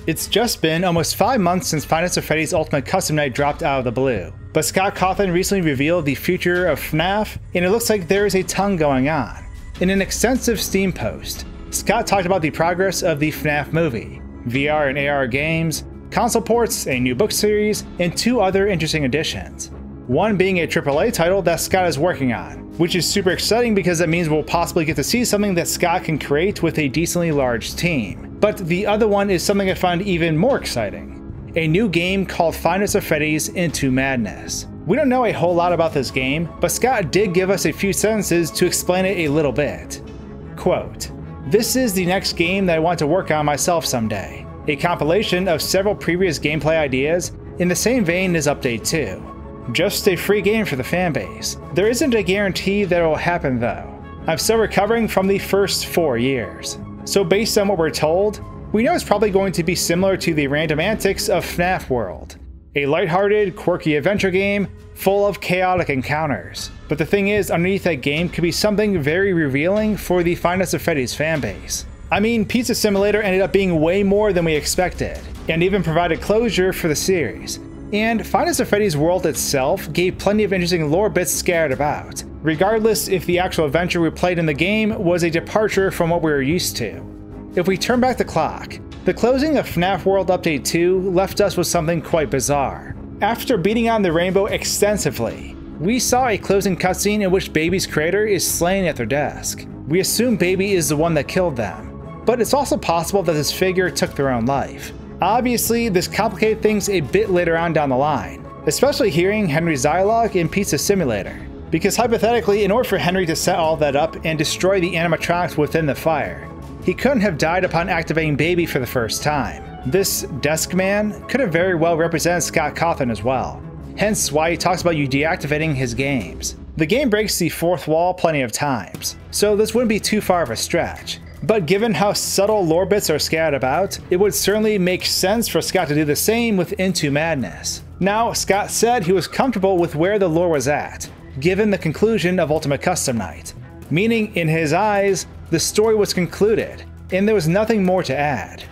It's just been almost 5 months since Five Nights at Freddy's Ultimate Custom Night dropped out of the blue, but Scott Cawthon recently revealed the future of FNAF, and it looks like there is a ton going on. In an extensive Steam post, Scott talked about the progress of the FNAF movie, VR and AR games, console ports, a new book series, and 2 other interesting additions. One being a AAA title that Scott is working on, which is super exciting because that means we'll possibly get to see something that Scott can create with a decently large team. But the other one is something I find even more exciting. A new game called Five Nights at Freddy's Into Madness. We don't know a whole lot about this game, but Scott did give us a few sentences to explain it a little bit. Quote, "This is the next game that I want to work on myself someday. A compilation of several previous gameplay ideas in the same vein as Update 2. Just a free game for the fanbase. There isn't a guarantee that it will happen though. I'm still recovering from the first 4 years. So based on what we're told, we know it's probably going to be similar to the random antics of FNAF World. A lighthearted, quirky adventure game full of chaotic encounters. But the thing is, underneath that game could be something very revealing for the Five Nights at Freddy's fanbase. I mean, Pizza Simulator ended up being way more than we expected, and even provided closure for the series. And Five Nights at Freddy's world itself gave plenty of interesting lore bits scattered about, regardless if the actual adventure we played in the game was a departure from what we were used to. If we turn back the clock, the closing of FNAF World Update 2 left us with something quite bizarre. After beating on the rainbow extensively, we saw a closing cutscene in which Baby's creator is slain at their desk. We assume Baby is the one that killed them, but it's also possible that this figure took their own life. Obviously, this complicated things a bit later on down the line, especially hearing Henry's dialogue in Pizza Simulator. Because hypothetically, in order for Henry to set all that up and destroy the animatronics within the fire, he couldn't have died upon activating Baby for the first time. This desk man could have very well represented Scott Cawthon as well, hence why he talks about you deactivating his games. The game breaks the 4th wall plenty of times, so this wouldn't be too far of a stretch. But given how subtle lore bits are scattered about, it would certainly make sense for Scott to do the same with Into Madness. Now, Scott said he was comfortable with where the lore was at, given the conclusion of Ultimate Custom Night. Meaning, in his eyes, the story was concluded, and there was nothing more to add.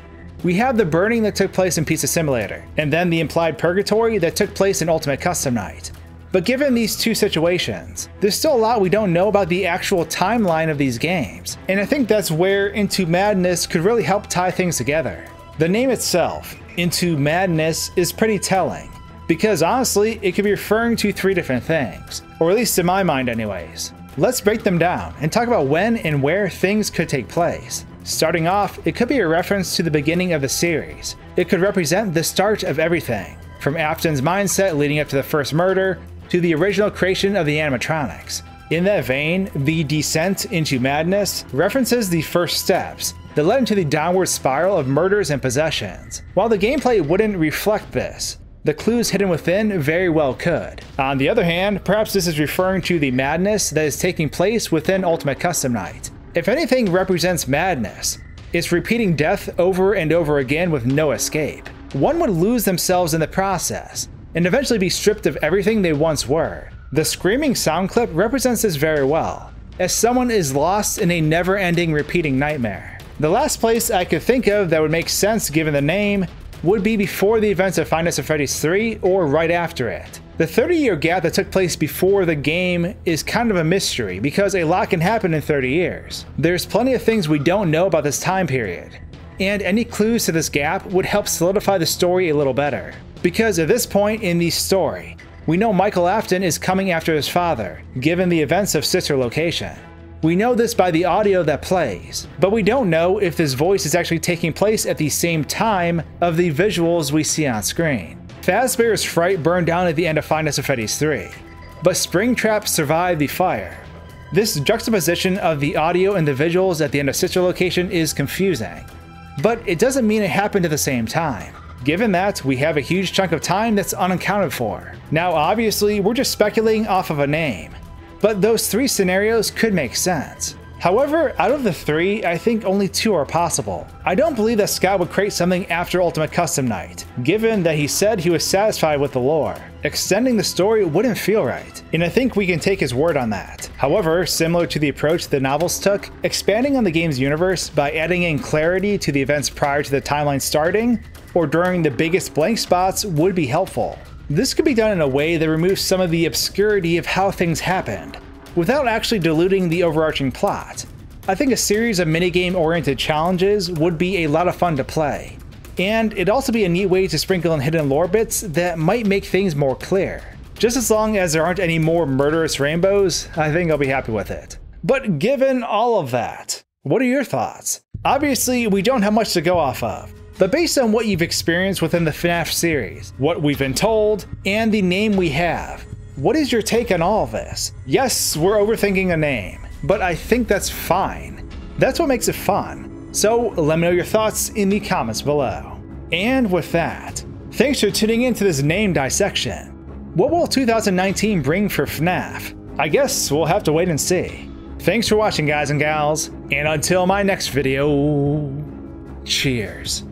We have the burning that took place in Pizza Simulator, and then the implied purgatory that took place in Ultimate Custom Night. But given these 2 situations, there's still a lot we don't know about the actual timeline of these games, and I think that's where Into Madness could really help tie things together. The name itself, Into Madness, is pretty telling, because honestly, it could be referring to 3 different things, or at least in my mind anyways. Let's break them down and talk about when and where things could take place. Starting off, it could be a reference to the beginning of the series. It could represent the start of everything, from Afton's mindset leading up to the first murder, to the original creation of the animatronics. In that vein, the descent into madness references the first steps that led into the downward spiral of murders and possessions. While the gameplay wouldn't reflect this, the clues hidden within very well could. On the other hand, perhaps this is referring to the madness that is taking place within Ultimate Custom Night. If anything represents madness, it's repeating death over and over again with no escape. One would lose themselves in the process, and eventually be stripped of everything they once were. The screaming sound clip represents this very well, as someone is lost in a never-ending repeating nightmare. The last place I could think of that would make sense given the name would be before the events of Five Nights at Freddy's 3 or right after it. The 30-year gap that took place before the game is kind of a mystery because a lot can happen in 30 years. There's plenty of things we don't know about this time period, and any clues to this gap would help solidify the story a little better. Because at this point in the story, we know Michael Afton is coming after his father, given the events of Sister Location. We know this by the audio that plays, but we don't know if this voice is actually taking place at the same time of the visuals we see on screen. Fazbear's fright burned down at the end of Five Nights at Freddy's 3, but Springtrap survived the fire. This juxtaposition of the audio and the visuals at the end of Sister Location is confusing, but it doesn't mean it happened at the same time. Given that, we have a huge chunk of time that's unaccounted for. Now obviously, we're just speculating off of a name, but those 3 scenarios could make sense. However, out of the 3, I think only 2 are possible. I don't believe that Scott would create something after Ultimate Custom Night, given that he said he was satisfied with the lore. Extending the story wouldn't feel right, and I think we can take his word on that. However, similar to the approach the novels took, expanding on the game's universe by adding in clarity to the events prior to the timeline starting or during the biggest blank spots would be helpful. This could be done in a way that removes some of the obscurity of how things happened, without actually diluting the overarching plot. I think a series of minigame-oriented challenges would be a lot of fun to play. And it'd also be a neat way to sprinkle in hidden lore bits that might make things more clear. Just as long as there aren't any more murderous rainbows, I think I'll be happy with it. But given all of that, what are your thoughts? Obviously, we don't have much to go off of, but based on what you've experienced within the FNAF series, what we've been told, and the name we have, what is your take on all of this? Yes, we're overthinking a name, but I think that's fine. That's what makes it fun. So let me know your thoughts in the comments below. And with that, thanks for tuning in to this name dissection. What will 2019 bring for FNAF? I guess we'll have to wait and see. Thanks for watching, guys and gals, and until my next video, cheers.